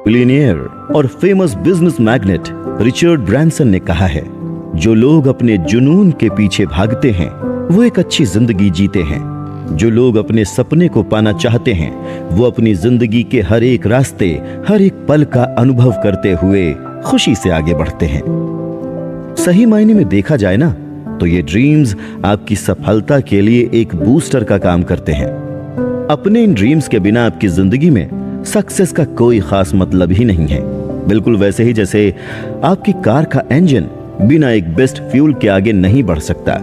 Billionaire और famous business magnet Richard Branson ने कहा है, जो लोग अपने जुनून के पीछे भागते हैं वो एक अच्छी जिंदगी जीते हैं। जो लोग अपने सपने को पाना चाहते हैं वो अपनी जिंदगी के हर एक रास्ते, हर एक पल का अनुभव करते हुए खुशी से आगे बढ़ते हैं। सही मायने में देखा जाए ना, तो ये ड्रीम्स आपकी सफलता के लिए एक बूस्टर का काम करते हैं। अपने इन ड्रीम्स के बिना आपकी जिंदगी में सक्सेस का कोई खास मतलब ही नहीं है। बिल्कुल वैसे ही जैसे आपकी कार का इंजन बिना एक बेस्ट फ्यूल के आगे नहीं बढ़ सकता,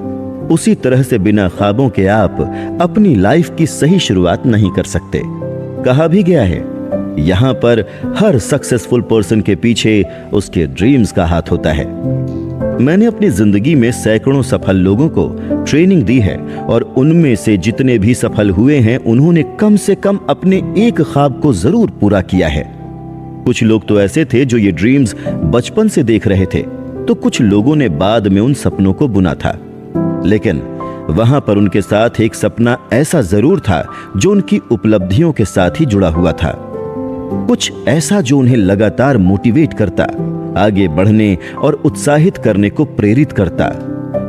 उसी तरह से बिना ख्वाबों के आप अपनी लाइफ की सही शुरुआत नहीं कर सकते। कहा भी गया है, यहां पर हर सक्सेसफुल पर्सन के पीछे उसके ड्रीम्स का हाथ होता है। मैंने अपनी जिंदगी में सैकड़ों सफल लोगों को ट्रेनिंग दी है और उनमें से जितने भी सफल हुए हैं उन्होंने कम से कम अपने एक ख्वाब को जरूर पूरा किया है। कुछ लोग तो ऐसे थे जो ये ड्रीम्स बचपन से देख रहे थे, तो कुछ लोगों ने बाद में उन सपनों को बुना था, लेकिन वहां पर उनके साथ एक सपना ऐसा जरूर था जो उनकी उपलब्धियों के साथ ही जुड़ा हुआ था। कुछ ऐसा जो उन्हें लगातार मोटिवेट करता, आगे बढ़ने और उत्साहित करने को प्रेरित करता।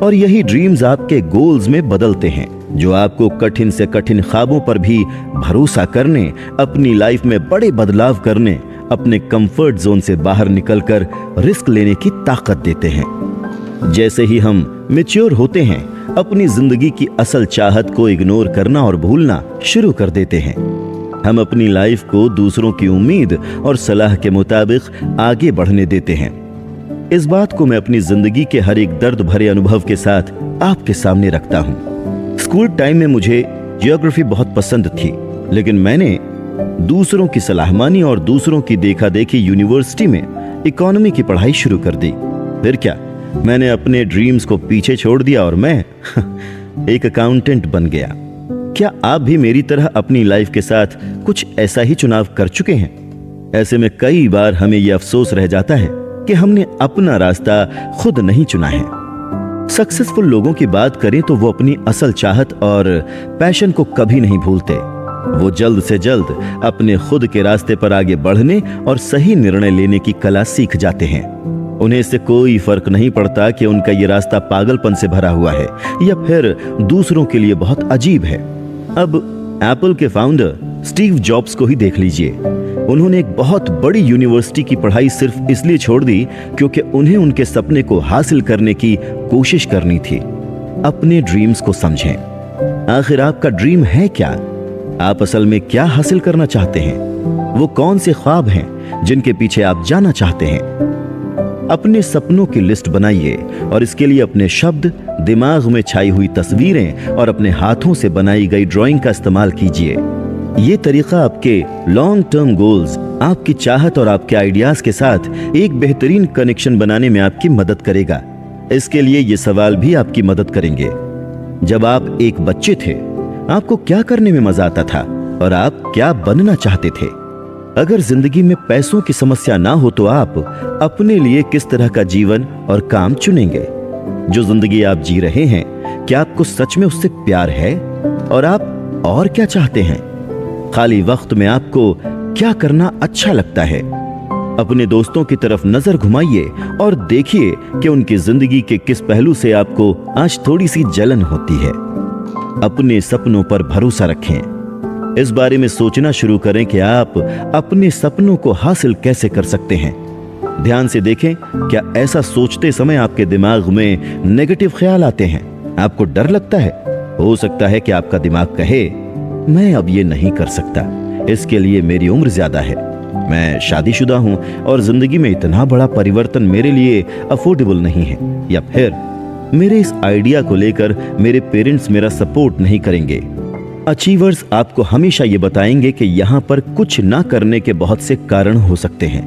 और यही ड्रीम्स आपके गोल्स में बदलते हैं, जो आपको कठिन से कठिन ख्वाबों पर भी भरोसा करने, अपनी लाइफ में बड़े बदलाव करने, अपने कंफर्ट जोन से बाहर निकलकर रिस्क लेने की ताकत देते हैं। जैसे ही हम मैच्योर होते हैं, अपनी जिंदगी की असल चाहत को इग्नोर करना और भूलना शुरू कर देते हैं। हम अपनी लाइफ को दूसरों की उम्मीद और सलाह के मुताबिक आगे बढ़ने देते हैं। इस बात को मैं अपनी जिंदगी के हर एक दर्द भरे अनुभव के साथ आपके सामने रखता हूं। स्कूल टाइम में मुझे जियोग्राफी बहुत पसंद थी, लेकिन मैंने दूसरों की सलाह मानी और दूसरों की देखा देखी यूनिवर्सिटी में इकोनॉमी की पढ़ाई शुरू कर दी। फिर क्या, मैंने अपने ड्रीम्स को पीछे छोड़ दिया और मैं एक अकाउंटेंट बन गया। क्या आप भी मेरी तरह अपनी लाइफ के साथ कुछ ऐसा ही चुनाव कर चुके हैं? ऐसे में कई बार हमें यह अफसोस रह जाता है कि हमने अपना रास्ता खुद नहीं चुना है। सक्सेसफुल लोगों की बात करें तो वो अपनी असल चाहत और पैशन को कभी नहीं भूलते। वो जल्द से जल्द अपने खुद के रास्ते पर आगे बढ़ने और सही निर्णय लेने की कला सीख जाते हैं। उन्हें इससे कोई फर्क नहीं पड़ता कि उनका ये रास्ता पागलपन से भरा हुआ है या फिर दूसरों के लिए बहुत अजीब है। अब एप्पल के फाउंडर स्टीव जॉब्स को ही देख लीजिए। उन्होंने एक बहुत बड़ी यूनिवर्सिटी की पढ़ाई सिर्फ इसलिए छोड़ दी क्योंकि उन्हें उनके सपने को हासिल करने की कोशिश करनी थी। अपने ड्रीम्स को समझें। आखिर आपका ड्रीम है क्या? आप असल में क्या हासिल करना चाहते हैं? वो कौन से ख्वाब हैं जिनके पीछे आप जाना चाहते हैं? अपने सपनों की लिस्ट बनाइए और इसके लिए अपने शब्द, दिमाग में छाई हुई तस्वीरें और अपने हाथों से बनाई गई ड्राइंग का इस्तेमाल कीजिए। ये तरीका आपके लॉन्ग टर्म गोल्स, आपकी चाहत और आपके आइडियाज के साथ एक बेहतरीन कनेक्शन बनाने में आपकी मदद करेगा। इसके लिए ये सवाल भी आपकी मदद करेंगे। जब आप एक बच्चे थे, आपको क्या करने में मजा आता था और आप क्या बनना चाहते थे? अगर जिंदगी में पैसों की समस्या ना हो तो आप अपने लिए किस तरह का जीवन और काम चुनेंगे? जो जिंदगी आप जी रहे हैं, क्या आपको सच में उससे प्यार है? और आप और क्या चाहते हैं? खाली वक्त में आपको क्या करना अच्छा लगता है? अपने दोस्तों की तरफ नजर घुमाइए और देखिए कि उनकी जिंदगी के किस पहलू से आपको आज थोड़ी सी जलन होती है। अपने सपनों पर भरोसा रखें। इस बारे में सोचना शुरू करें कि आप अपने सपनों को हासिल कैसे कर सकते हैं। ध्यान से देखें, क्या ऐसा सोचते समय आपके दिमाग में नेगेटिव ख्याल आते हैं? आपको डर लगता है? हो सकता है कि आपका दिमाग कहे, मैं अब ये नहीं कर सकता, इसके लिए मेरी उम्र ज्यादा है, मैं शादीशुदा हूं और जिंदगी में इतना बड़ा परिवर्तन मेरे लिए अफोर्डेबल नहीं है, या फिर मेरे इस आइडिया को लेकर मेरे पेरेंट्स मेरा सपोर्ट नहीं करेंगे। अचीवर्स आपको हमेशा ये बताएंगे कि यहाँ पर कुछ ना करने के बहुत से कारण हो सकते हैं,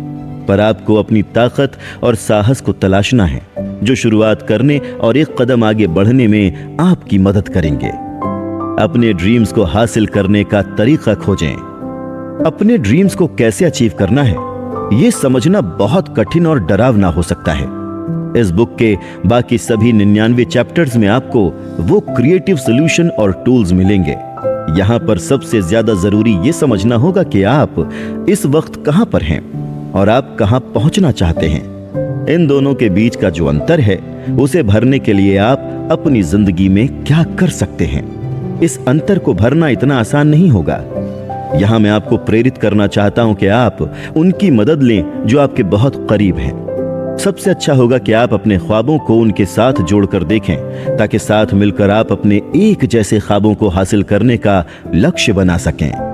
पर आपको अपनी ताकत और साहस को तलाशना है, जो शुरुआत करने और एक कदम आगे बढ़ने में आपकी मदद करेंगे। अपने ड्रीम्स को हासिल करने का तरीका खोजें। अपने ड्रीम्स को कैसे अचीव करना है, ये समझना बहुत कठिन और डरावना हो सकता है। इस बुक के बाकी सभी 99 चैप्टर्स में आपको वो क्रिएटिव सॉल्यूशन और टूल्स मिलेंगे। यहाँ पर सबसे ज्यादा जरूरी ये समझना होगा कि आप इस वक्त कहां पर हैं। और आप कहां पहुंचना चाहते हैं। इन दोनों के बीच का जो अंतर है उसे भरने के लिए आप अपनी जिंदगी में क्या कर सकते हैं। इस अंतर को भरना इतना आसान नहीं होगा। यहां मैं आपको प्रेरित करना चाहता हूं कि आप उनकी मदद लें जो आपके बहुत करीब हैं। सबसे अच्छा होगा कि आप अपने ख्वाबों को उनके साथ जोड़कर देखें ताकि साथ मिलकर आप अपने एक जैसे ख्वाबों को हासिल करने का लक्ष्य बना सकें।